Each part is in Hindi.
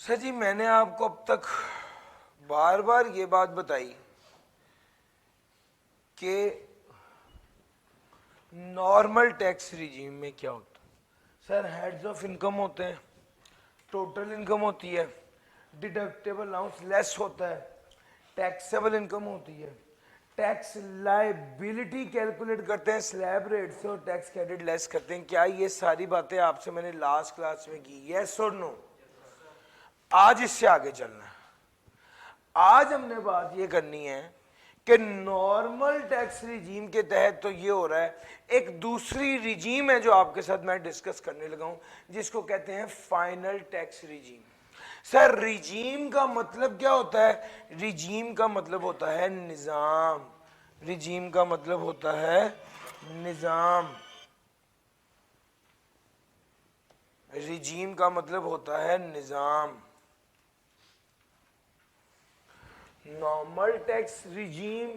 सर जी, मैंने आपको अब तक बार बार ये बात बताई कि नॉर्मल टैक्स रिजीम में क्या होता है। सर, हेड्स ऑफ इनकम होते हैं, टोटल इनकम होती है, डिडक्टेबल अलाउंस लेस होता है, टैक्सेबल इनकम होती है, टैक्स लाइबिलिटी कैलकुलेट करते हैं स्लैब रेट से और टैक्स क्रेडिट लेस करते हैं। क्या ये सारी बातें आपसे मैंने लास्ट क्लास में की? यस और नो? आज इससे आगे चलना है। आज हमने बात ये करनी है कि नॉर्मल टैक्स रिजीम के तहत तो ये हो रहा है, एक दूसरी रिजीम है जो आपके साथ मैं डिस्कस करने लगा हूं, जिसको कहते हैं final tax regime. Sir, regime का मतलब क्या होता है? रिजीम का मतलब होता है निजाम। रिजीम का मतलब होता है निजाम। रिजीम का मतलब होता है निजाम। नॉर्मल टैक्स रिजीम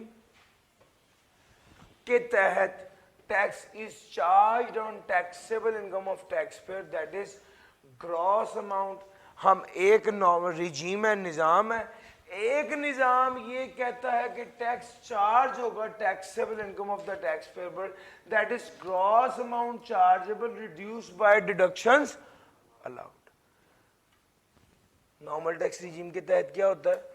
के तहत tax is charged on taxable income of tax payer, that is gross amount. हम एक नॉर्मल रिजीम है, निजाम है, एक निजाम ये कहता है कि टैक्स चार्ज होगा taxable income of the tax payer, that is gross amount chargeable reduced by deductions allowed. Normal tax regime के तहत क्या होता है?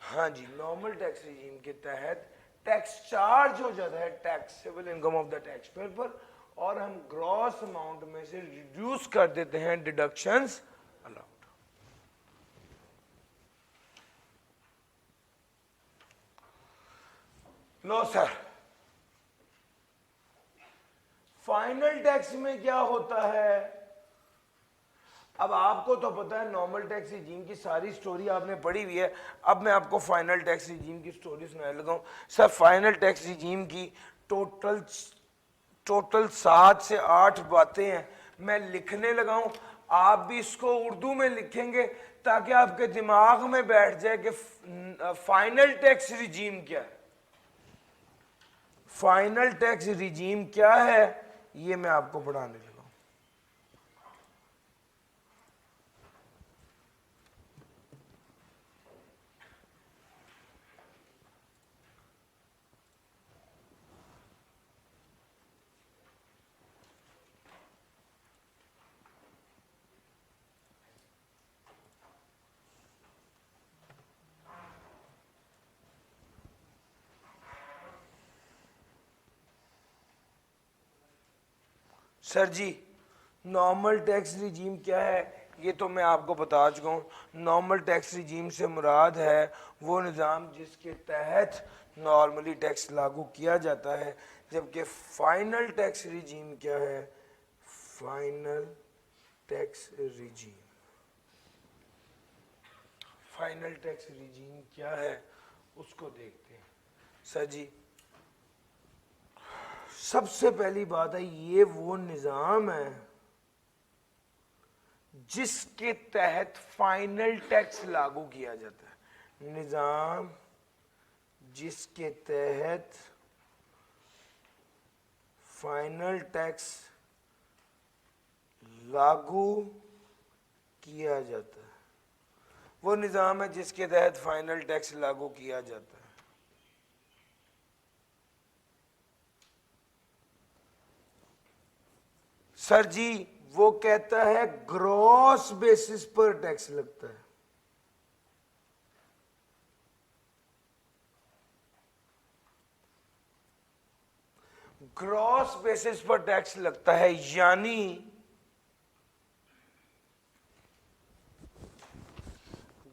हाँ जी, नॉर्मल टैक्स रिजीम के तहत टैक्स चार्ज हो जाता है taxable income of the tax payer पर, और हम ग्रॉस अमाउंट में से रिड्यूस कर देते हैं डिडक्शंस अलाउड। लो सर, फाइनल टैक्स में क्या होता है? अब आपको तो पता है नॉर्मल टैक्स रिजीम की सारी स्टोरी आपने पढ़ी हुई है। अब मैं आपको फाइनल टैक्स रिजीम की स्टोरी सुनाने लगा हूं। सर, फाइनल टैक्स रिजीम की टोटल 7 से 8 बातें हैं। मैं लिखने लगा हूं, आप भी इसको उर्दू में लिखेंगे ताकि आपके दिमाग में बैठ जाए कि फाइनल टैक्स रिजीम क्या है। फाइनल टैक्स रिजीम क्या है ये मैं आपको पढ़ाने लगा। सर जी, नॉर्मल टैक्स रिजीम क्या है ये तो मैं आपको बता चुका हूँ। नॉर्मल टैक्स रिजीम से मुराद है वो निज़ाम जिसके तहत नॉर्मली टैक्स लागू किया जाता है, जबकि फाइनल टैक्स रिजीम क्या है? Final tax regime, final tax regime क्या है उसको देखते हैं। सर जी, सबसे पहली बात है, ये वो निज़ाम है जिसके तहत फाइनल टैक्स लागू किया जाता है। निज़ाम जिसके तहत फाइनल टैक्स लागू किया जाता है, वो निज़ाम है जिसके तहत फाइनल टैक्स लागू किया जाता है। सर जी, वो कहता है ग्रॉस बेसिस पर टैक्स लगता है। ग्रॉस बेसिस पर टैक्स लगता है, यानी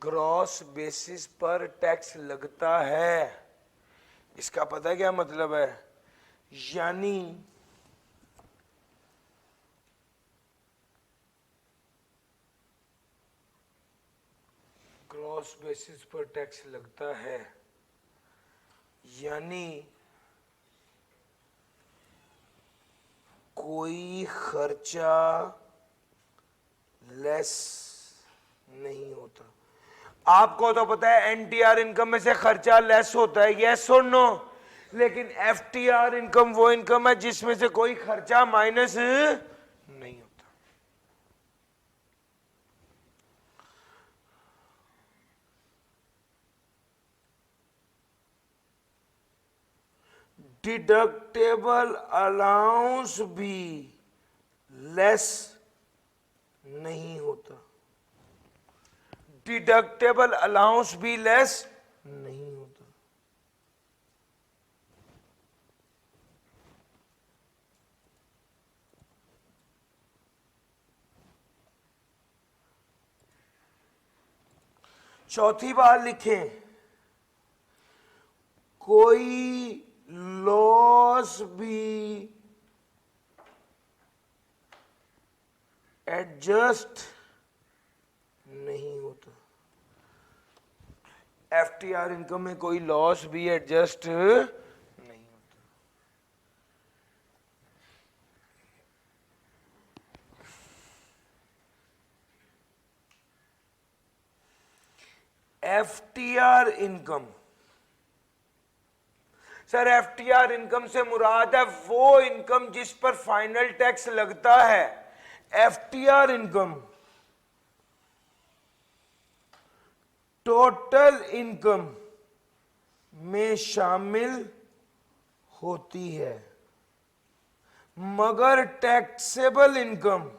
ग्रॉस बेसिस पर टैक्स लगता है। इसका पता है क्या मतलब है? यानी ग्रॉस बेसिस पर टैक्स लगता है, यानी कोई खर्चा लेस नहीं होता। आपको तो पता है एनटीआर इनकम में से खर्चा लेस होता है, यस और नो? लेकिन एफटीआर इनकम वो इनकम है जिसमें से कोई खर्चा माइनस नहीं होता। डिडक्टेबल अलाउंस भी लेस नहीं होता, डिडक्टेबल अलाउंस भी लेस नहीं होता। चौथी बार लिखें, कोई लॉस भी एडजस्ट नहीं होता, एफटीआर इनकम में कोई लॉस भी एडजस्ट नहीं होता। FTR income, sir FTR income से मुराद है वो इनकम जिस पर फाइनल टैक्स लगता है। एफटीआर इनकम टोटल इनकम में शामिल होती है, मगर टैक्सेबल इनकम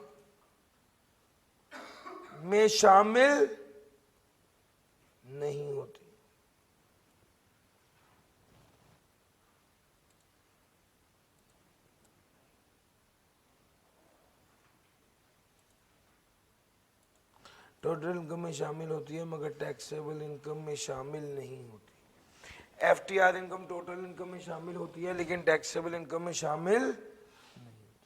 में शामिल नहीं होती। टोटल इनकम में शामिल होती है मगर टैक्सेबल इनकम में शामिल नहीं होती। एफटीआर इनकम टोटल इनकम में शामिल होती है लेकिन टैक्सेबल इनकम में शामिल नहीं होती।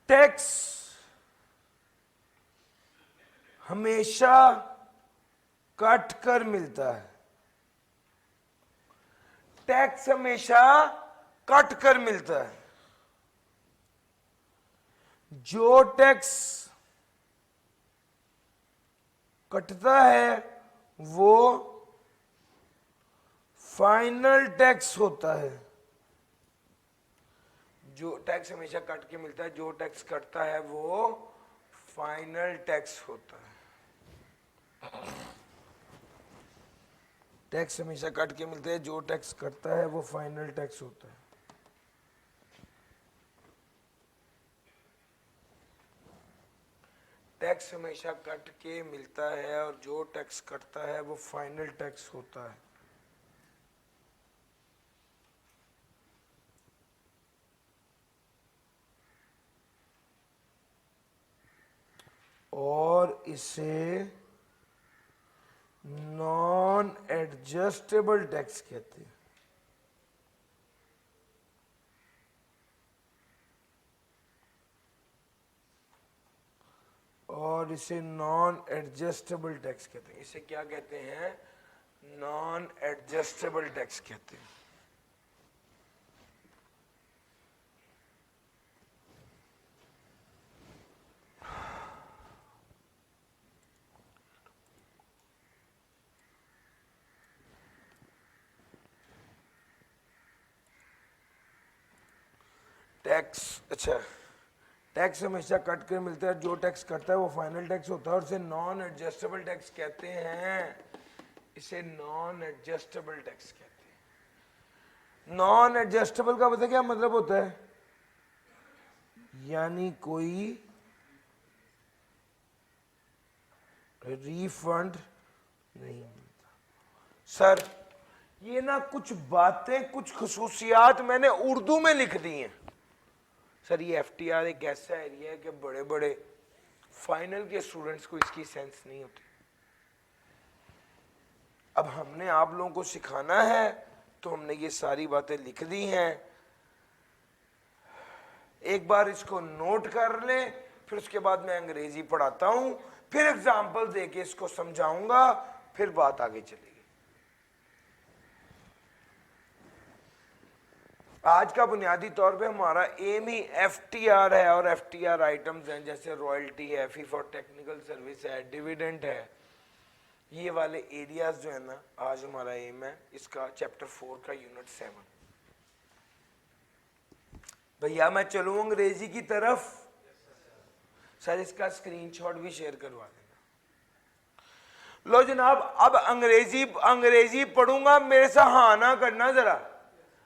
टैक्स हमेशा कट कर मिलता है, टैक्स हमेशा कट कर मिलता है। जो टैक्स कटता है वो फाइनल टैक्स होता है। जो टैक्स हमेशा कट के मिलता है, जो टैक्स कटता है वो फाइनल टैक्स होता है। टैक्स हमेशा कट के मिलते हैं, जो टैक्स कटता है वो फाइनल टैक्स होता है। टैक्स हमेशा कट के मिलता है और जो टैक्स कटता है वो फाइनल टैक्स होता है। और इसे नॉन एडजस्टेबल टैक्स कहते हैं। और इसे नॉन एडजस्टेबल टैक्स कहते हैं। इसे क्या कहते हैं? नॉन एडजस्टेबल टैक्स कहते हैं। टैक्स, अच्छा, टैक्स हमेशा कट कर मिलता है, जो टैक्स कटता है वो फाइनल टैक्स होता है और इसे नॉन एडजस्टेबल टैक्स कहते हैं। इसे नॉन एडजस्टेबल टैक्स कहते हैं। नॉन एडजस्टेबल का पता क्या मतलब होता है? यानी कोई रिफंड नहीं मिलता। सर ये ना कुछ बातें, कुछ खुसूसियात मैंने उर्दू में लिख दी हैं। सर ये एफटीआर एक ऐसा एरिया है कि बड़े बड़े फाइनल के स्टूडेंट्स को इसकी सेंस नहीं होती। अब हमने आप लोगों को सिखाना है तो हमने ये सारी बातें लिख दी हैं। एक बार इसको नोट कर लें, फिर उसके बाद मैं अंग्रेजी पढ़ाता हूं, फिर एग्जाम्पल देके इसको समझाऊंगा, फिर बात आगे चलेगी। आज का बुनियादी तौर पे हमारा एम ही एफटीआर है और एफटीआर आइटम्स हैं जैसे रॉयल्टी है, फी फॉर टेक्निकल सर्विस है, डिविडेंड है। ये वाले एरियाज जो है ना, आज हमारा एम है इसका चैप्टर 4 का यूनिट 7। भैया मैं चलूं अंग्रेजी की तरफ? सर इसका स्क्रीनशॉट भी शेयर करवा देना। लो जनाब, अब अंग्रेजी पढ़ूंगा, मेरे से हाँ ना करना जरा।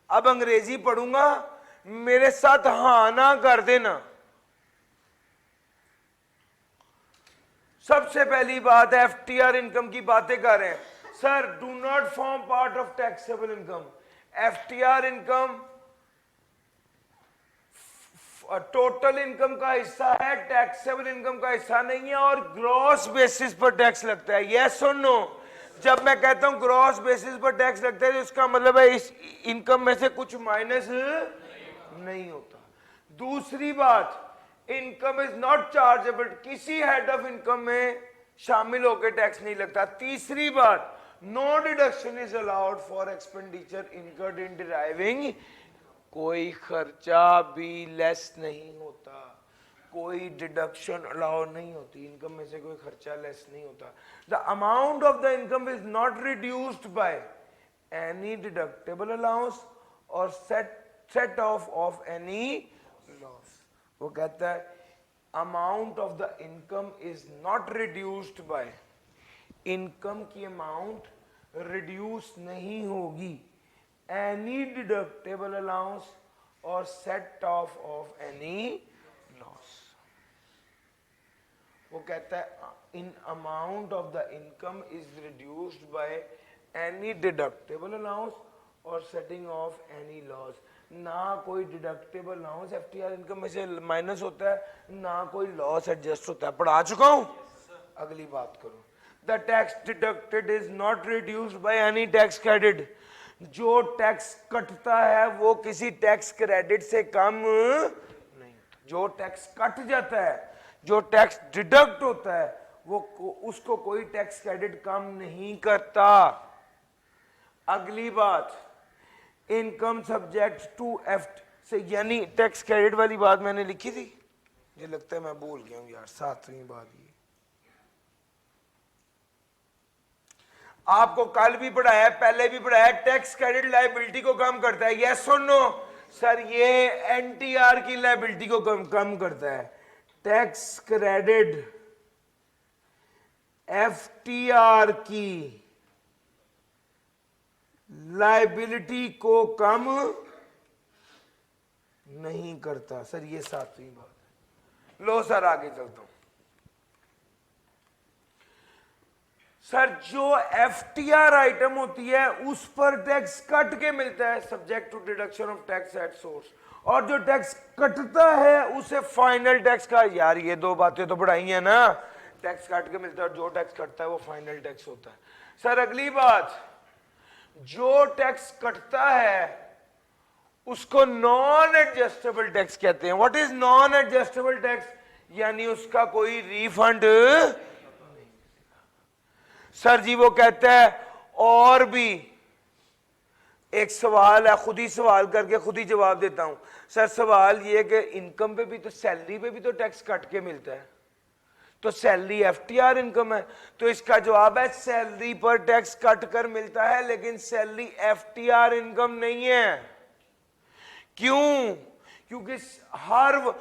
अब अंग्रेजी पढ़ूंगा, मेरे साथ हाँ ना कर देना। सबसे पहली बात, एफटीआर इनकम की बातें कर रहे हैं sir. Do not form part of taxable income. FTR income total income का हिस्सा है, टैक्सेबल इनकम का हिस्सा नहीं है, और ग्रॉस बेसिस पर टैक्स लगता है। यस और नो? जब मैं कहता हूं ग्रॉस बेसिस पर टैक्स लगता है तो इसका मतलब है इस इनकम में से कुछ माइनस नहीं होता। दूसरी बात, इनकम इज नॉट चार्जेबल, किसी हेड ऑफ इनकम में शामिल होकर टैक्स नहीं लगता। तीसरी बात, no deduction is allowed for expenditure incurred in deriving, कोई खर्चा भी लेस नहीं होता, कोई डिडक्शन अलाउ नहीं होती, इनकम में से कोई खर्चा लेस नहीं होता। The amount of the income is not reduced by any deductible allowance और सेट ऑफ एनी लॉस। वो कहता है amount of the income is not reduced by, income की अमाउंट रिड्यूस नहीं होगी एनी डिडक्टेबल अलाउंस और सेट ऑफ एनी लॉस। वो कहता है in amount of the income is reduced by any deductible allowance और सेटिंग ऑफ एनी लॉस। ना कोई डिडक्टेबल अलाउंस एफटीआर इनकम में से माइनस होता है, ना कोई लॉस एडजस्ट होता है। पढ़ा चुका हूं। अगली बात करो, the tax deducted is not reduced by any tax credit. जो टैक्स कटता है वो किसी टैक्स क्रेडिट से कम नहीं। जो टैक्स कट जाता है, जो टैक्स डिडक्ट होता है, वो उसको कोई टैक्स क्रेडिट कम नहीं करता। अगली बात, इनकम सब्जेक्ट टू एफ से, यानी टैक्स क्रेडिट वाली बात मैंने लिखी थी, ये लगता है मैं भूल गया हूं यार। 7वीं बात ये आपको कल भी पढ़ाया, पहले भी पढ़ाया, टैक्स क्रेडिट लायबिलिटी को कम करता है। यस और नो? सर ये एनटीआर की लायबिलिटी को कम करता है। टैक्स क्रेडिट एफटीआर की लायबिलिटी को कम नहीं करता। सर ये 7वीं बात है। लो सर आगे चलता हूं। सर जो एफटीआर आइटम होती है उस पर टैक्स कट के मिलता है subject to deduction of tax at source, और जो टैक्स कटता है उसे फाइनल टैक्स का। यार ये दो बातें तो पढ़ाई है ना, टैक्स काट के मिलता है और जो टैक्स कटता है वो फाइनल टैक्स होता है। सर अगली बात, जो टैक्स कटता है उसको नॉन एडजस्टेबल टैक्स कहते हैं। What is non adjustable tax? यानी उसका कोई रिफंड नहीं। सर जी वो कहता है, और भी एक सवाल है, खुद ही सवाल करके खुद ही जवाब देता हूं। सर सवाल ये कि इनकम पे भी तो, सैलरी पे भी तो टैक्स कट के मिलता है, तो सैलरी एफटीआर इनकम है। तो इसका जवाब है सैलरी पर टैक्स कट कर मिलता है, लेकिन सैलरी एफटीआर इनकम नहीं है। क्यों? क्योंकि हर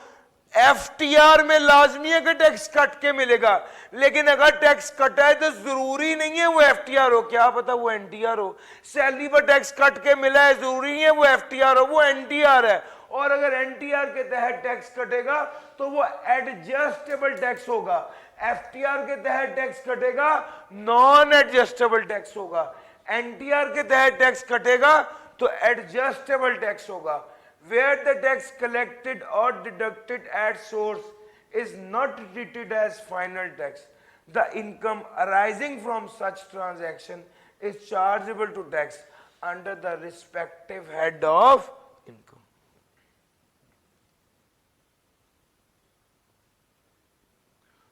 एफटीआर में लाजमी है कि टैक्स कट के मिलेगा, लेकिन अगर टैक्स कटा है तो जरूरी नहीं है वो एफटीआर हो, क्या पता वो एनटीआर हो। सैलरी पर टैक्स कट के मिला है, जरूरी नहीं है वो एफटीआर हो, वो एनटीआर है। और अगर एनटीआर के तहत टैक्स कटेगा तो वो एडजस्टेबल टैक्स होगा, एफटीआर के तहत टैक्स कटेगा नॉन एडजस्टेबल टैक्स होगा, एनटीआर के तहत टैक्स कटेगा तो एडजस्टेबल टैक्स होगा। Where the tax collected or deducted at source is not treated as final tax, the income arising from such transaction is chargeable to tax under the respective head of income.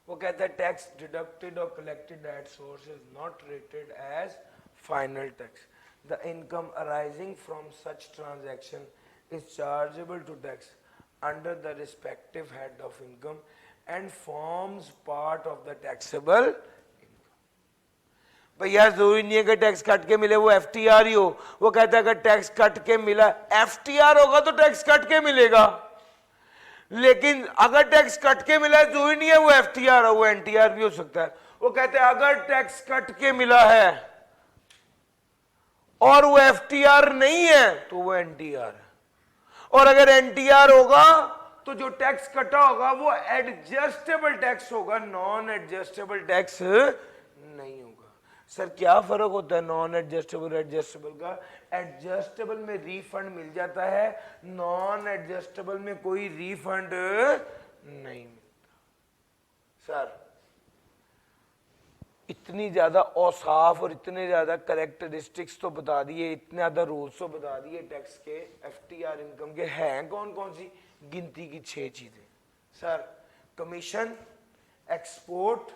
वो कहता है टैक्स डिडक्टेड और collected at source is not treated as final tax. The income arising from such transaction is chargeable to tax under the respective head of income and forms part of the taxable income. भैया जरूरी नहीं है कि टैक्स कट के मिले वो एफटीआर ही हो। वो कहता है अगर टैक्स कट के मिला, एफटीआर होगा तो टैक्स कट के मिलेगा। लेकिन अगर टैक्स कट के मिला है जो ही नहीं है वो एफटीआर है, वो एनटीआर भी हो सकता है। वो कहते हैं अगर टैक्स कट के मिला है और वो एफटीआर नहीं है तो वो एनटीआर है, और अगर एनटीआर होगा तो जो टैक्स कटा होगा वो एडजस्टेबल टैक्स होगा, नॉन एडजस्टेबल टैक्स नहीं होगा। सर क्या फर्क होता है नॉन एडजस्टेबल एडजस्टेबल का? एडजस्टेबल में रिफंड मिल जाता है, नॉन एडजस्टेबल में कोई रिफंड नहीं मिलता। सर इतनी ज्यादा औसाफ और इतने ज्यादा करेक्टरिस्टिक्स तो बता दिए, इतने ज्यादा रूल्स तो बता दिए टैक्स के, एफटीआर इनकम के। हैं कौन कौन सी? गिनती की 6 चीजें। Sir commission, export,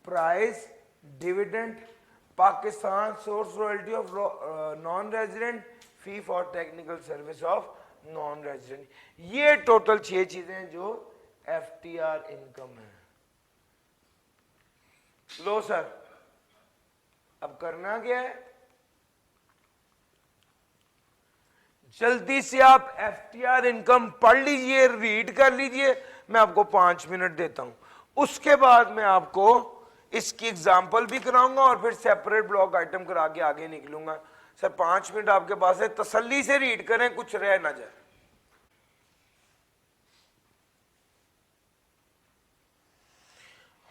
price, dividend, Pakistan source royalty of non resident, fee for technical service of non resident. ये टोटल 6 चीजें जो एफटीआर इनकम है। लो सर अब करना क्या है, जल्दी से आप एफटीआर इनकम पढ़ लीजिए, रीड कर लीजिए। मैं आपको 5 मिनट देता हूं, उसके बाद मैं आपको इसकी एग्जांपल भी कराऊंगा और फिर सेपरेट ब्लॉक आइटम करा के आगे निकलूंगा। सर 5 मिनट आपके पास है, तसल्ली से रीड करें, कुछ रह ना जाए।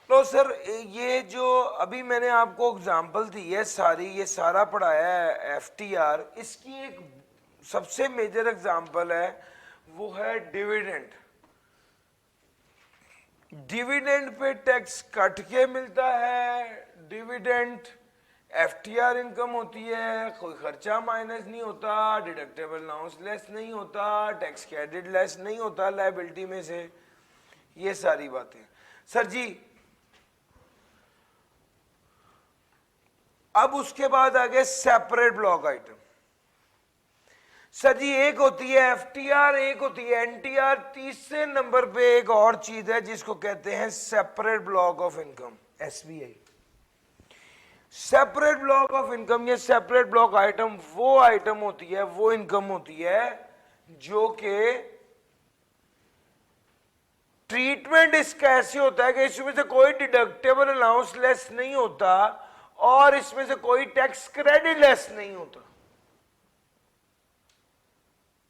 तो सर ये जो अभी मैंने आपको एग्जांपल दी है सारी, ये सारा पढ़ाया है एफटीआर, इसकी एक सबसे मेजर एग्जांपल है वो है dividend. Dividend pay tax cut के मिलता है, डिविडेंड एफटीआर इनकम होती है, कोई खर्चा माइनस नहीं होता, डिडक्टेबल अलाउंस लेस नहीं होता, टैक्स क्रेडिट लेस नहीं होता लायबिलिटी में से, ये सारी बातें। सर जी अब उसके बाद आ गए सेपरेट ब्लॉक आइटम। सर जी एक होती है एफटीआर, एक होती है एनटीआर, तीसरे नंबर पे एक और चीज है जिसको कहते हैं separate block of income, SBI. Separate block of income या सेपरेट ब्लॉक आइटम वो आइटम होती है, वो इनकम होती है जो कि ट्रीटमेंट इसका ऐसे होता है कि इसमें से कोई डिडक्टेबल अलाउंस लेस नहीं होता और इसमें से कोई टैक्स क्रेडिट लेस नहीं होता।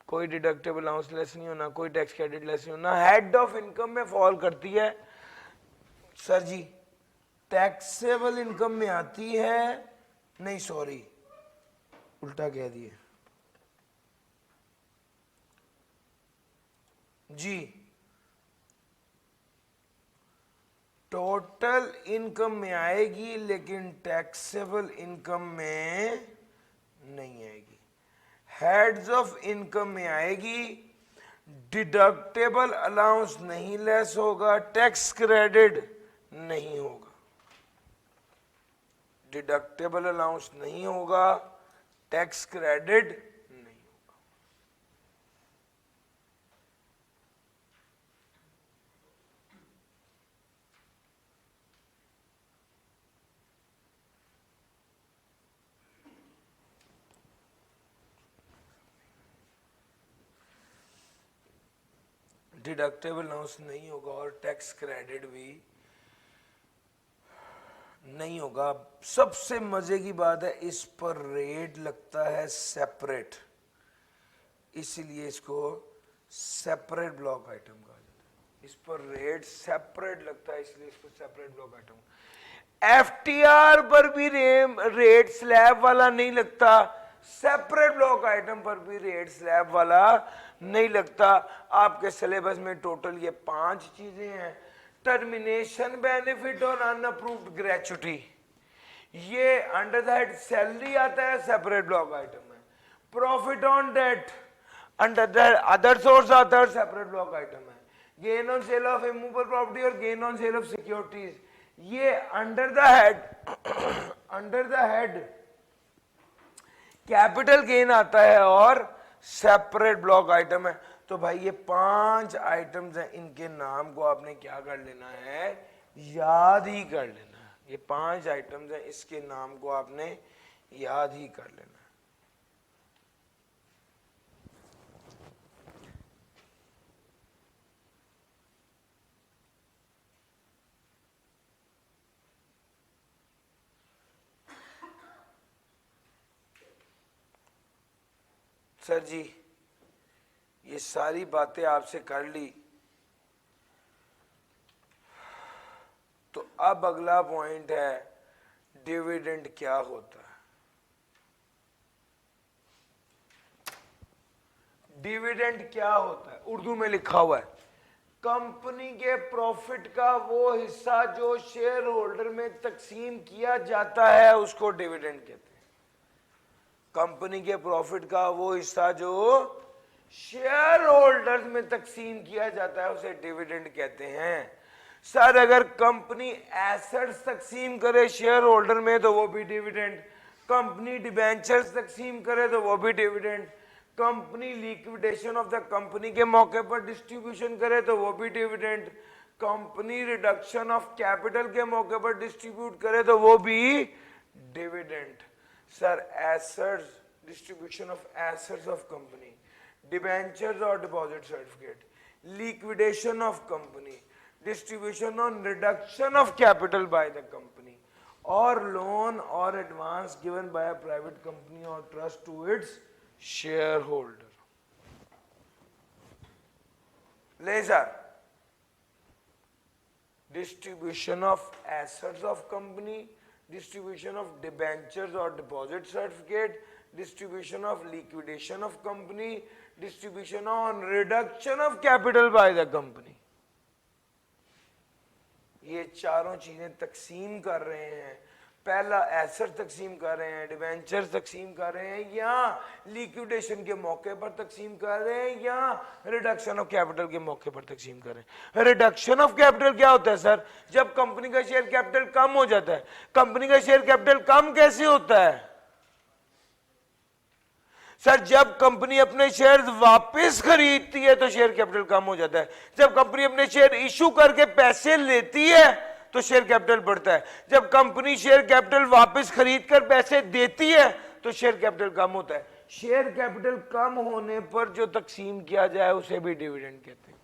कोई डिडक्टेबल अलाउंस लेस नहीं होना, कोई टैक्स क्रेडिट लेस नहीं होना, हेड ऑफ इनकम में फॉल करती है। सर जी टैक्सेबल इनकम में आती है, नहीं सॉरी उल्टा कह दिए जी, टोटल इनकम में आएगी लेकिन टैक्सेबल इनकम में नहीं आएगी। हेड्स ऑफ इनकम में आएगी, डिडक्टेबल अलाउंस नहीं लेस होगा, टैक्स क्रेडिट नहीं होगा, डिडक्टेबल अलाउंस नहीं होगा, टैक्स क्रेडिट नहीं होगा। डिडक्टेबल अलाउंस नहीं होगा और टैक्स क्रेडिट भी नहीं होगा। सबसे मजे की बात है इस पर रेट लगता है सेपरेट, इसीलिए इसको सेपरेट ब्लॉक आइटम कहा जाता है। इस पर रेट सेपरेट लगता है इसलिए इसको सेपरेट ब्लॉक आइटम। एफटीआर पर भी रेट स्लैब वाला नहीं लगता, सेपरेट ब्लॉक आइटम पर भी रेट स्लैब वाला नहीं लगता। आपके सिलेबस में टोटल ये 5 चीजें हैं। टर्मिनेशन बेनिफिट और अनअप्रूव्ड ग्रेचुटी, ये अंडर द हेड सैलरी आता है, सेपरेट ब्लॉक आइटम है। Profit on debt under the other source आता है, सेपरेट ब्लॉक आइटम है। Gain on sale of immovable property और gain on sale of securities, ये under the head capital gain आता है और सेपरेट ब्लॉक आइटम है। तो भाई ये 5 आइटम्स हैं, इनके नाम को आपने क्या कर लेना है, याद ही कर लेना है। ये 5 आइटम्स हैं, इसके नाम को आपने याद ही कर लेना है। सर जी ये सारी बातें आपसे कर ली, तो अब अगला पॉइंट है डिविडेंड क्या होता है। डिविडेंड क्या होता है, उर्दू में लिखा हुआ है कंपनी के प्रॉफिट का वो हिस्सा जो शेयर होल्डर में तकसीम किया जाता है उसको डिविडेंड कहते हैं। कंपनी के प्रॉफिट का वो हिस्सा जो शेयर होल्डर्स में तकसीम किया जाता है उसे डिविडेंड कहते हैं। सर अगर कंपनी एसेट्स तकसीम करे शेयर होल्डर में तो वो भी डिविडेंड, कंपनी डिबेंचर्स तकसीम करे तो वो भी dividend, company liquidation of the company के मौके पर डिस्ट्रीब्यूशन करे तो वो भी dividend, company reduction of capital के मौके पर डिस्ट्रीब्यूट करे तो वो भी dividend. Sir assets, distribution of assets of company, debentures और deposit certificate, liquidation of company, distribution on reduction of capital by the company, or loan or advance given by a private company or trust to its shareholder. Laser distribution of assets of company, distribution of debentures or deposit certificate, distribution of liquidation of company, distribution on reduction of capital by the company. ये चारों चीजें तकसीम कर रहे हैं। पहला एसेट तकसीम कर रहे हैं, डिबेंचर तकसीम कर रहे हैं, या लिक्विडेशन के मौके पर तकसीम कर रहे हैं, या रिडक्शन ऑफ कैपिटल के मौके पर तकसीम कर रहे हैं। रिडक्शन ऑफ कैपिटल क्या होता है सर? जब कंपनी का शेयर कैपिटल कम हो जाता है। कंपनी का शेयर कैपिटल कम कैसे होता है सर? जब कंपनी अपने शेयर वापस खरीदती है तो शेयर कैपिटल कम हो जाता है। जब कंपनी अपने शेयर इशू करके पैसे लेती है तो शेयर कैपिटल बढ़ता है। जब कंपनी शेयर कैपिटल वापस खरीद कर पैसे देती है तो शेयर कैपिटल कम होता है। शेयर कैपिटल कम होने पर जो तकसीम किया जाए उसे भी डिविडेंड कहते हैं।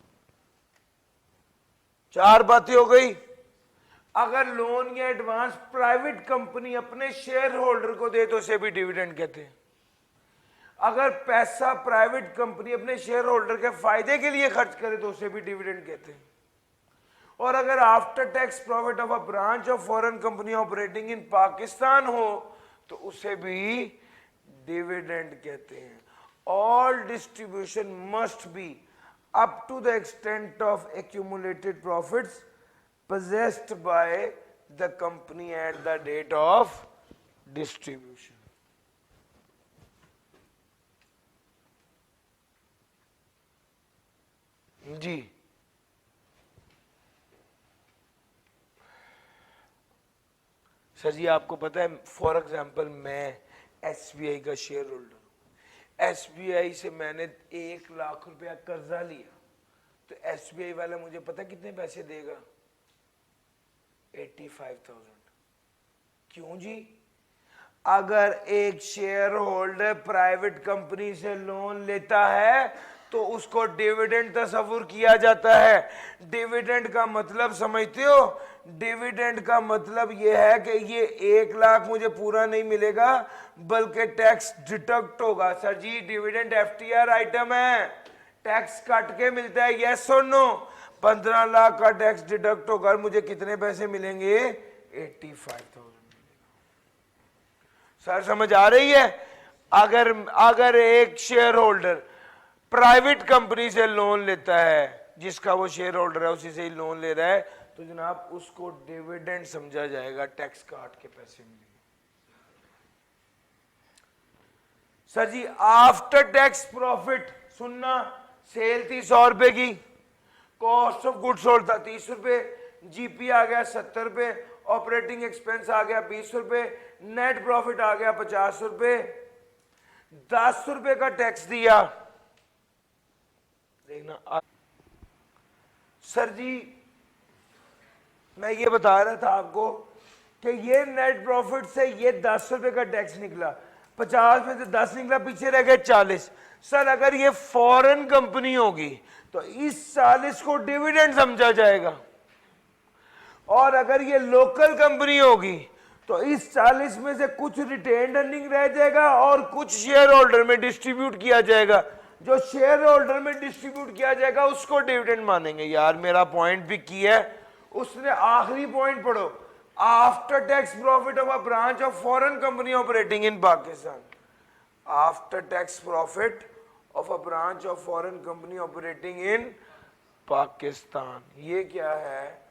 चार बातें हो गई। अगर लोन या एडवांस प्राइवेट कंपनी अपने शेयर होल्डर को दे तो उसे भी डिविडेंड कहते हैं। अगर पैसा प्राइवेट कंपनी अपने शेयर होल्डर के फायदे के लिए खर्च करे तो उसे भी डिविडेंड कहते हैं। और अगर after tax profit of a branch of foreign company operating in Pakistan हो तो उसे भी डिविडेंड कहते हैं। All distribution must be up to the extent of accumulated profits possessed by the company at the date of distribution. Ji sir ji आपको पता है फॉर एग्जांपल मैं एसबीआई का शेयर होल्डर हूं। एसबीआई से मैंने 1 लाख रुपया कर्जा लिया तो एसबीआई वाला मुझे पता कितने पैसे देगा? 85,000। क्यों जी? अगर एक शेयर होल्डर प्राइवेट कंपनी से लोन लेता है तो उसको डिविडेंड तस्वुर किया जाता है। डिविडेंड का मतलब समझते हो? डिविडेंड का मतलब यह है कि ये 1 लाख मुझे पूरा नहीं मिलेगा बल्कि टैक्स डिडक्ट होगा। सर जी डिविडेंड एफटीआर आइटम है, टैक्स काट के मिलता है, यस और नो? 15 लाख का टैक्स डिडक्ट होकर मुझे कितने पैसे मिलेंगे? 85,000। सर समझ आ रही है? अगर एक शेयर होल्डर प्राइवेट कंपनी से लोन लेता है, जिसका वो शेयर होल्डर है उसी से ही लोन ले रहा है, तो जनाब उसको डिविडेंड समझा जाएगा, टैक्स काट के पैसे मिलेंगे। सर जी आफ्टर टैक्स प्रॉफिट सुनना, सेल थी 100 रुपए की, कॉस्ट ऑफ गुड्स सोल्ड था 30 रुपए, जीपी आ गया 70 रुपए, ऑपरेटिंग एक्सपेंस आ गया 20 रुपए, नेट प्रॉफिट आ गया 50 रुपए, 10 रुपए का टैक्स दिया। देखना सर जी मैं ये बता रहा था आपको कि ये नेट प्रॉफिट से ये 10 रुपए का टैक्स निकला, 50 में से 10 निकला, पीछे रह गए 40। सर अगर ये फॉरेन कंपनी होगी तो इस 40 को डिविडेंड समझा जाएगा, और अगर ये लोकल कंपनी होगी तो इस 40 में से कुछ रिटेन अर्निंग रह जाएगा और कुछ शेयर होल्डर में डिस्ट्रीब्यूट किया जाएगा। जो शेयर होल्डर में डिस्ट्रीब्यूट किया जाएगा उसको डिविडेंड मानेंगे। यार मेरा पॉइंट भी किया है उसने। आखिरी पॉइंट पढ़ो, after tax profit of a branch of foreign company operating in Pakistan. After tax profit of a branch of foreign company operating in Pakistan, ये क्या है?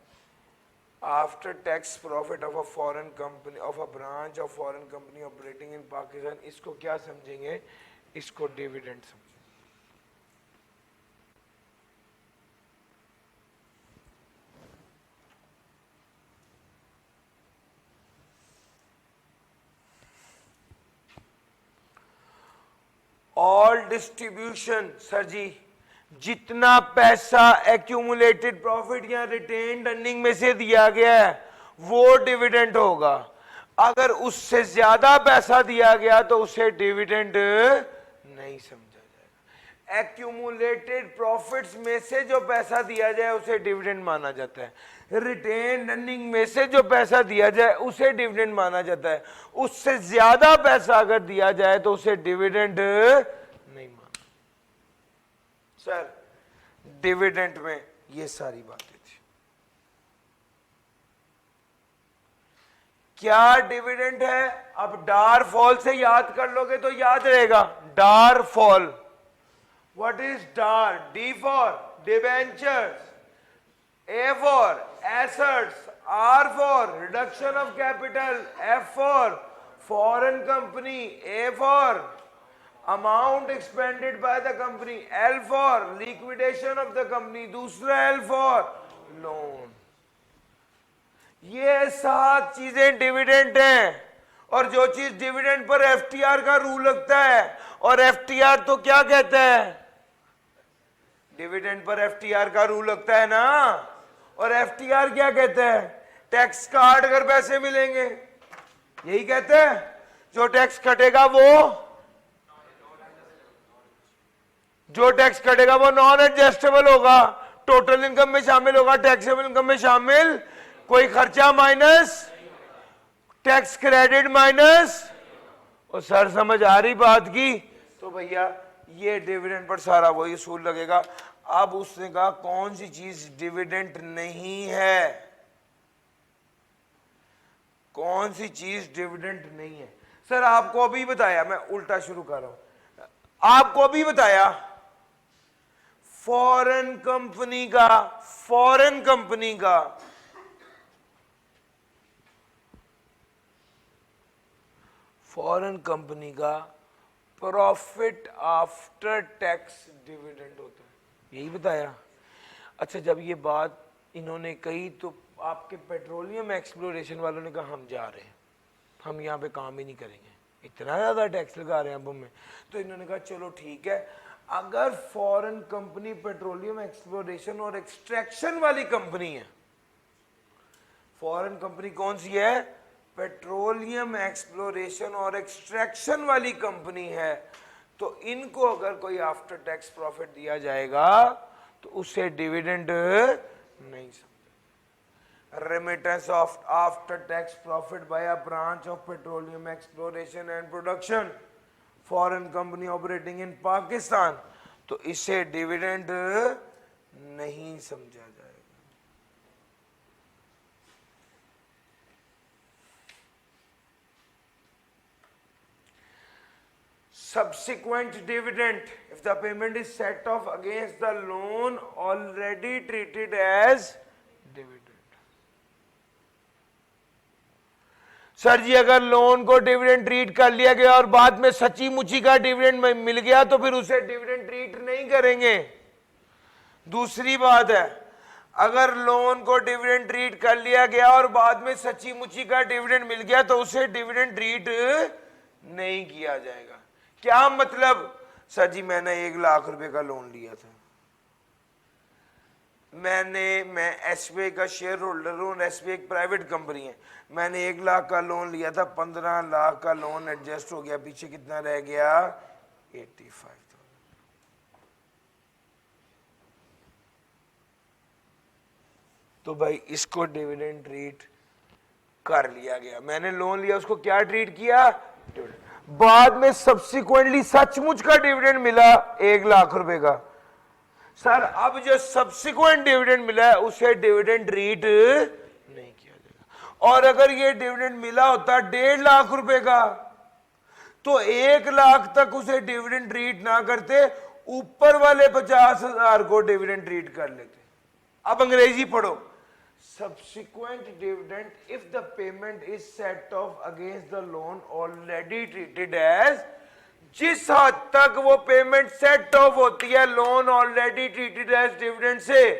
After tax profit of a foreign company of a branch of foreign company operating in Pakistan, इसको क्या समझेंगे? इसको डिविडेंड समझेंगे। ऑल डिस्ट्रीब्यूशन, सर जी जितना पैसा एक्यूमुलेटेड प्रॉफिट या रिटेन्ड अर्निंग में से दिया गया है वो डिविडेंड होगा। अगर उससे ज्यादा पैसा दिया गया तो उसे डिविडेंड नहीं समझा जाएगा। एक्यूमुलेटेड प्रॉफिट्स में से जो पैसा दिया जाए उसे डिविडेंड माना जाता है। रिटेन्ड अर्निंग में से जो पैसा दिया जाए उसे डिविडेंड माना जाता है। उससे ज्यादा पैसा अगर दिया जाए तो उसे डिविडेंड नहीं माना। सर डिविडेंड में ये सारी बातें थी। क्या डिविडेंड है? अब डार फॉल से याद कर लोगे तो याद रहेगा। DAR fall, what is DAR? D for debentures, A for assets, R for reduction of capital, F for foreign company, A for amount expended by the company, L for liquidation of the company, दूसरा L for loan। ये 7 चीजें डिविडेंड हैं। और जो चीज डिविडेंड पर FTR का रूल लगता है, और FTR तो क्या कहता है? डिविडेंड पर FTR का रूल लगता है ना। और FTR क्या कहता है? टैक्स काट कर पैसे मिलेंगे, यही कहते हैं। जो टैक्स कटेगा वो नॉन एडजस्टेबल होगा, टोटल इनकम में शामिल होगा, टैक्सेबल इनकम में शामिल। कोई खर्चा माइनस, टैक्स क्रेडिट माइनस। और सर समझ आ रही बात की? तो भैया ये डिविडेंड पर सारा वही असूल लगेगा। अब उसने कहा कौन सी चीज डिविडेंड नहीं है, कौन सी चीज डिविडेंड नहीं है? सर आपको अभी बताया, मैं उल्टा शुरू कर रहा हूं। आपको अभी बताया फॉरेन कंपनी का प्रॉफिट आफ्टर टैक्स डिविडेंड होता है, यही बताया। अच्छा जब ये बात इन्होंने कही तो आपके पेट्रोलियम एक्सप्लोरेशन वालों ने कहा हम जा रहे हैं, हम यहाँ पे काम ही नहीं करेंगे, इतना ज़्यादा टैक्स लगा रहे हैं अब हमें। तो इन्होंने कहा चलो ठीक है, अगर फॉरेन कंपनी पेट्रोलियम एक्सप्लोरेशन और एक्सट्रैक्शन वाली कंपनी है, फॉरेन कंपनी कौन सी है? पेट्रोलियम एक्सप्लोरेशन और एक्सट्रैक्शन वाली कंपनी है, तो इनको अगर कोई आफ्टर टैक्स प्रॉफिट दिया जाएगा तो उसे डिविडेंड नहीं समझेगा। Remittance of after tax profit by a branch of petroleum exploration and production foreign company operating in Pakistan, तो इसे डिविडेंड नहीं समझा जाएगा। Subsequent dividend, if the payment is set off against the loan already treated as dividend। Sir ji अगर लोन को डिविडेंड ट्रीट कर लिया गया और बाद में सच्ची मुची का डिविडेंड मिल गया तो फिर उसे डिविडेंड ट्रीट नहीं करेंगे। दूसरी बात है, अगर लोन को डिविडेंड ट्रीट कर लिया गया और बाद में सच्ची मुची का डिविडेंड मिल गया तो उसे डिविडेंड ट्रीट नहीं किया जाएगा। क्या मतलब? सर जी मैंने 1 लाख रुपए का लोन लिया था, मैं एसबीआई का शेयर होल्डर हूँ, एसबीआई एक प्राइवेट कंपनी है, मैंने 1 लाख का लोन लिया था, 15 लाख का लोन एडजस्ट हो गया, पीछे कितना रह गया? 85,000। तो भाई इसको डिविडेंड ट्रीट कर लिया गया, मैंने लोन लिया, उसको क्या ट्रीट किया, डिविडेंड। बाद में सब्सिक्वेंटली सचमुच का डिविडेंड मिला 1 लाख रुपए का, सर अब जो सब्सिक्वेंट डिविडेंड मिला है उसे डिविडेंड ट्रीट नहीं किया जाएगा। और अगर ये डिविडेंड मिला होता 1.5 लाख रुपए का तो 1 लाख तक उसे डिविडेंड ट्रीट ना करते, ऊपर वाले 50,000 को डिविडेंड ट्रीट कर लेते। अब अंग्रेजी पढ़ो, subsequent dividend if the payment is set off against the loan already treated as, जिस हद तक वो पेमेंट सेट ऑफ होती है loan already treated as dividend से,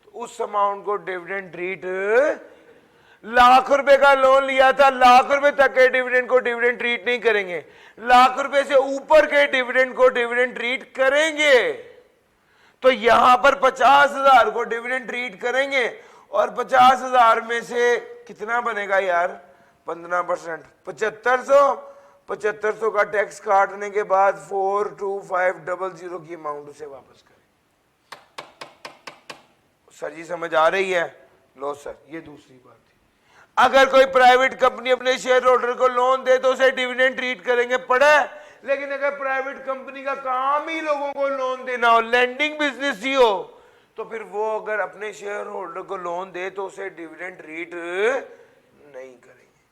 तो उस अमाउंट को डिविडेंड ट्रीट, लाख रुपए का लोन लिया था, लाख रुपए तक के डिविडेंड को डिविडेंड ट्रीट नहीं करेंगे, लाख रुपए से ऊपर के डिविडेंड को डिविडेंड ट्रीट करेंगे। तो यहां पर 50,000 को डिविडेंड ट्रीट करेंगे और 50,000 में से कितना बनेगा यार, 15%, 7500 का टैक्स काटने के बाद 42500 की अमाउंट उसे वापस करें। सर जी समझ आ रही है? लो सर, ये दूसरी बात है। अगर कोई प्राइवेट कंपनी अपने शेयर होल्डर को लोन दे तो उसे डिविडेंड ट्रीट करेंगे, पड़ा है। लेकिन अगर प्राइवेट कंपनी का काम ही लोगों को लोन देना हो, लेंडिंग बिजनेस ही हो, तो फिर वो अगर अपने शेयर होल्डर को लोन दे तो उसे डिविडेंड ट्रीट नहीं करेंगे।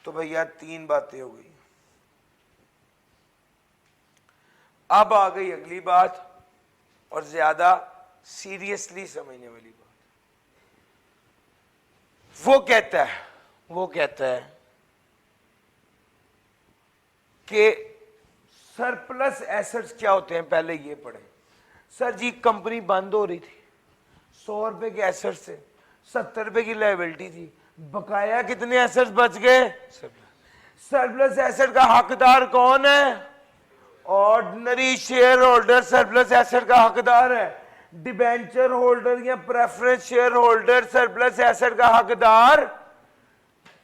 तो भैया 3 बातें हो गई। अब आ गई अगली बात, और ज्यादा सीरियसली समझने वाली बात। वो कहता है कि सरप्लस एसेट्स क्या होते हैं, पहले ये पढ़ें। सर जी कंपनी बंद हो रही थी, 100 रुपए के एसेट से 70 रुपए की लायबिलिटी थी, बकाया कितने एसेट्स बच गए, सरप्लस एसेट का हकदार कौन है, ordinary share holder surplus asset का हकदार है। डिबेंचर होल्डर या preference share holder surplus asset का हकदार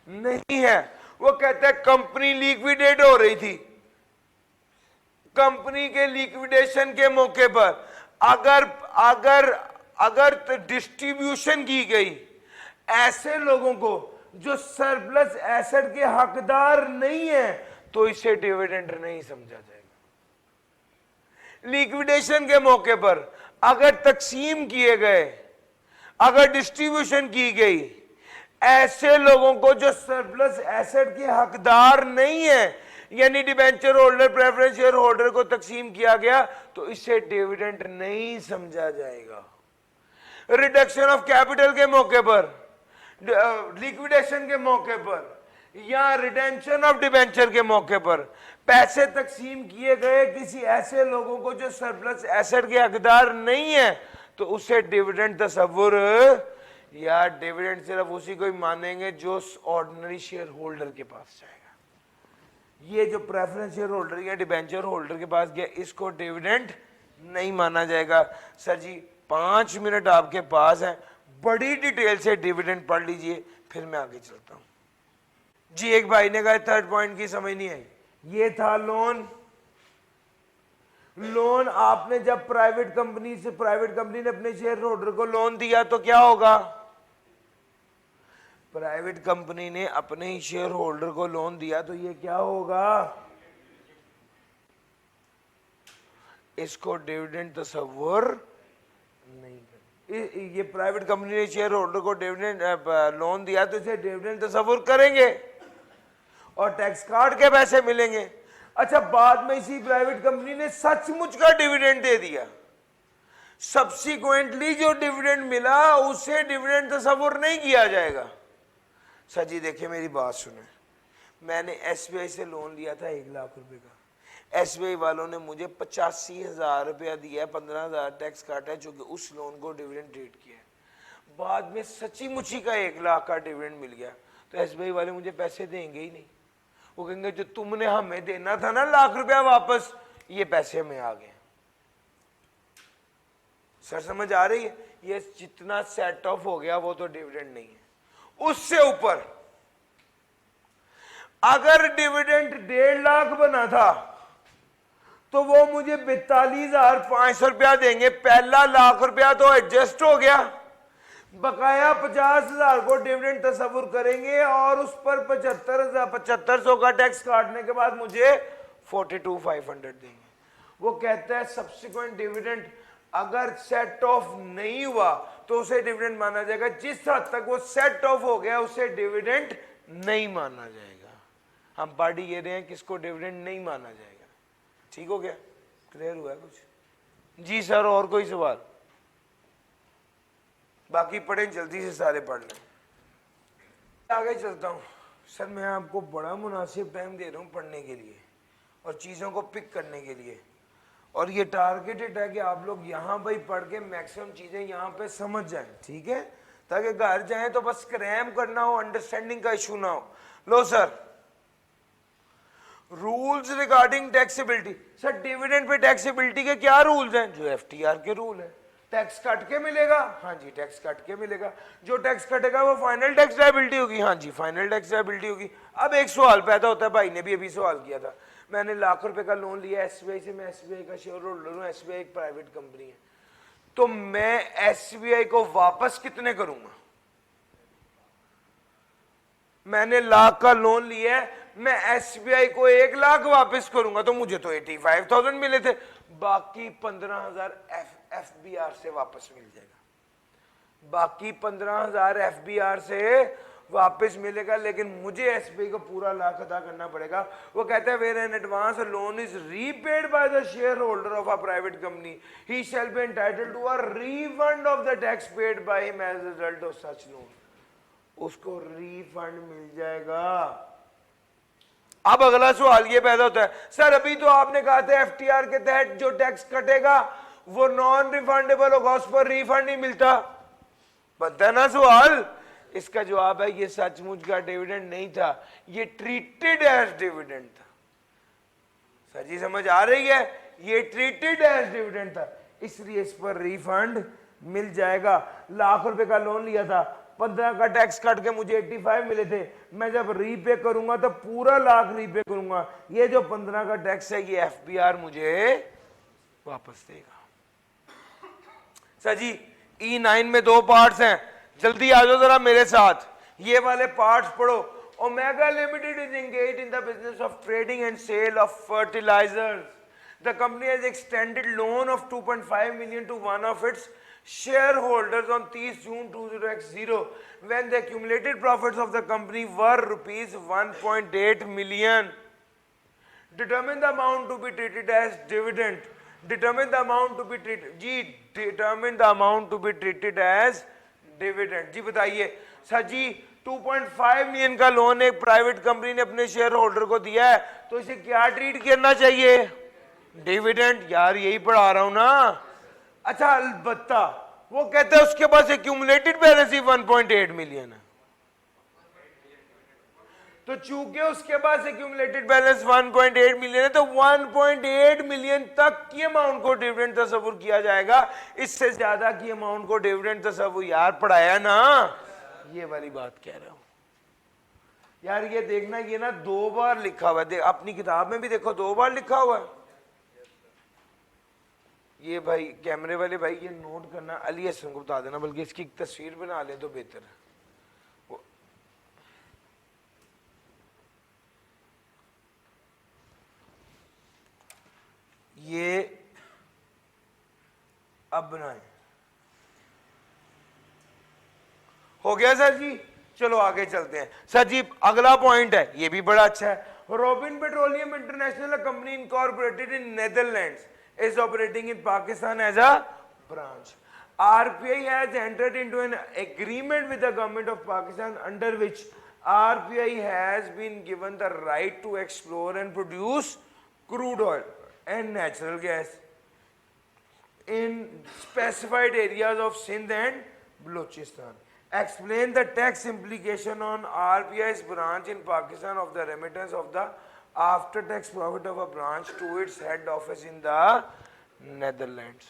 नहीं है। वो कहता है कंपनी लिक्विडेट हो रही थी, कंपनी के लिक्विडेशन के मौके पर अगर डिस्ट्रीब्यूशन की गई ऐसे लोगों को जो सरप्लस एसेट के हकदार नहीं है, तो इसे डिविडेंड नहीं समझा जाएगा। लिक्विडेशन के मौके पर अगर तकसीम किए गए, अगर डिस्ट्रीब्यूशन की गई ऐसे लोगों को जो सरप्लस एसेट के हकदार नहीं है, यानी debenture holder preference share holder को तकसीम किया गया, तो इसे डिविडेंड नहीं समझा जाएगा। रिडक्शन ऑफ कैपिटल के मौके पर, लिक्विडेशन के मौके पर, या रिडेंशन ऑफ डिबेंचर के मौके पर पैसे तकसीम किए गए किसी ऐसे लोगों को जो सरप्लस एसेट के हकदार नहीं है, तो उसे डिविडेंड तस्वुर, या डिविडेंड सिर्फ उसी को ही मानेंगे जो ऑर्डिनरी शेयर होल्डर के पास जाएगा। ये जो प्रेफरेंस शेयर होल्डर या डिबेंचर होल्डर के पास गया, इसको डिविडेंड नहीं माना जाएगा। सर जी 5 मिनट आपके पास है, बड़ी डिटेल से डिविडेंड पढ़ लीजिए, फिर मैं आगे चलता हूं। जी एक भाई ने कहा 3rd पॉइंट की समझ नहीं आई। ये था लोन आपने जब प्राइवेट कंपनी ने अपने शेयर होल्डर को लोन दिया तो क्या होगा, प्राइवेट कंपनी ने अपने ही शेयर होल्डर को लोन दिया तो ये क्या होगा, इसको डिविडेंड तस्वुर नहीं कर। ये प्राइवेट कंपनी ने शेयर होल्डर को डिविडेंड लोन दिया तो इसे डिविडेंड तस्वुर करेंगे और टैक्स काट के पैसे मिलेंगे। अच्छा, बाद में इसी प्राइवेट कंपनी ने सचमुच का डिविडेंड दे दिया, सब्सिक्वेंटली जो डिविडेंड मिला उसे डिविडेंड तस्वुर नहीं किया जाएगा। सर जी देखिए मेरी बात सुने, मैंने एसबीआई से लोन लिया था 1 लाख रुपए का, एसबीआई वालों ने मुझे 85,000 रुपया दिया, 15,000 टैक्स काटा है, चूंकि उस लोन को डिविडेंड ट्रीट किया है। बाद में सच्ची मुची का 1 लाख का डिविडेंड मिल गया, तो एसबीआई वाले मुझे पैसे देंगे ही नहीं। वो कहेंगे जो तुमने हमें देना था ना 1 लाख रुपया वापस, ये पैसे हमें आ गए। सर समझ आ रही है? ये जितना सेट ऑफ हो गया वो तो डिविडेंड नहीं है। उससे ऊपर अगर डिविडेंड 1.5 लाख बना था तो वो मुझे 42,500 रुपया देंगे। पहला 1 लाख रुपया तो एडजस्ट हो गया, बकाया 50,000 को डिविडेंड तस्वुर करेंगे और उस पर 75,000 का टैक्स काटने के बाद मुझे 42,500 देंगे। वो कहता है सब्सिक्वेंट डिविडेंड अगर सेट ऑफ नहीं हुआ तो उसे डिविडेंड माना जाएगा, जिस हद तक वो सेट ऑफ हो गया उसे डिविडेंड नहीं माना जाएगा। हम पार्टी ये रहे हैं किसको डिविडेंड नहीं माना जाएगा। ठीक हो गया, क्लियर हुआ कुछ? जी सर, और कोई सवाल? बाकी पढ़ें जल्दी से, सारे पढ़ लें। आगे चलता हूँ। सर मैं आपको बड़ा मुनासिब टाइम दे रहा हूँ पढ़ने के लिए और चीज़ों को पिक करने के लिए, और ये टारगेटेड है कि आप लोग यहाँ भाई पढ़ के मैक्सिमम चीज़ें यहाँ पे समझ जाएं, ठीक है, ताकि घर जाएं तो बस क्रैम करना हो, अंडरस्टैंडिंग का इशू ना हो। लो sir, rules regarding taxability. Sir dividend पे टैक्सेबिलिटी के क्या रूल्स हैं? जो एफटीआर के रूल है। टैक्स कट के मिलेगा? हाँ जी, टैक्स कट के मिलेगा। जो टैक्स कटेगा वो फाइनल टैक्स लायबिलिटी होगी? हाँ जी, फाइनल टैक्स लायबिलिटी होगी। अब एक सवाल पैदा होता है, भाई ने भी अभी सवाल किया था, मैंने लाख रुपए का लोन लिया एसबीआई से, मैं एसबीआई का शेयर होल्डर हूँ, एसबीआई एक प्राइवेट कंपनी है, तो मैं एसबीआई को वापस कितने करूंगा? मैंने लाख का लोन लिया है, मैं एसबीआई को 1 लाख वापस करूंगा, तो मुझे तो 85,000 मिले थे, बाकी 15,000 एफबीआर से वापस मिल जाएगा। बाकी 15,000 एफबीआर से वापस मिलेगा, लेकिन मुझे एसबीआई को पूरा लाख अदा करना पड़ेगा। वो कहता है where an advance loan is repaid by the share holder of a private company, he shall be entitled to a refund of the tax paid by him as a result of such loan. उसको रीफंड मिल जाएगा। अब अगला सवाल ये पैदा होता है, सर अभी तो आपने कहा था एफटीआर के तहत जो टैक्स कटेगा वो नॉन रिफंडेबल होगा, उस पर रिफंड नहीं मिलता। बनता है ना सवाल। इसका जवाब है ये सचमुच का डिविडेंड नहीं था, ये ट्रीटेड एज डिविडेंड था। सर जी समझ आ रही है? ये ट्रीटेड एज डिविडेंड था, इसलिए इस पर रिफंड मिल जाएगा। लाख रुपए का लोन लिया था, 15 का टैक्स काट के मुझे 85 मिले थे, मैं जब रीपे करूंगा तो पूरा लाख रीपे करूंगा, ये जो 15 का टैक्स है ये एफबीआर मुझे वापस देगा। सर जी E9 में 2 पार्ट्स हैं, जल्दी आ जाओ जरा मेरे साथ, ये वाले पार्ट्स पढ़ो। Omega limited is engaged in the business of trading and sale of fertilisers. The company has extended loan of 2.5 million to one of its shareholders on 30 June 2010 when the accumulated profits of the company were rupees 1.8 million. Determine the amount to be treated as dividend. Determine the amount to be treated, जी determine the amount to be treated as dividend। जी बताइए सर जी, 2.5 million का लोन एक प्राइवेट कंपनी ने अपने शेयर होल्डर को दिया है, तो इसे क्या ट्रीट करना चाहिए? डिविडेंड। यार यही पढ़ा रहा हूं ना। अच्छा अलबत्ता वो कहते हैं उसके पास एक्यूमुलेटेड बैलेंस ही 1.8 मिलियन है, तो चूंकि उसके पास एक्यूमुलेटेड बैलेंस 1.8 मिलियन है तो 1.8 मिलियन तक की अमाउंट को डिविडेंड तस्वुर किया जाएगा, इससे ज्यादा की अमाउंट को डिविडेंड तस्वुर। यार पढ़ाया ना, ये वाली बात कह रहा हूं। यार ये देखना, ये ना 2 बार लिखा हुआ है, अपनी किताब में भी देखो 2 बार लिखा हुआ है। ये भाई कैमरे वाले भाई ये नोट करना, अली हसन को बता देना, बल्कि इसकी तस्वीर बना ले तो बेहतर है। ये अब बनाए, हो गया सर जी। चलो आगे चलते हैं। सर जी अगला पॉइंट है, ये भी बड़ा अच्छा है। Robin petroleum international company incorporated in Netherlands is operating in Pakistan as a branch. RPI has entered into an agreement with the government of Pakistan under which RPI has been given the right to explore and produce crude oil and natural gas in specified areas of Sindh and Balochistan. Explain the tax implication on RPI's branch in Pakistan of the remittance of the after tax profit of a branch to its head office in the Netherlands.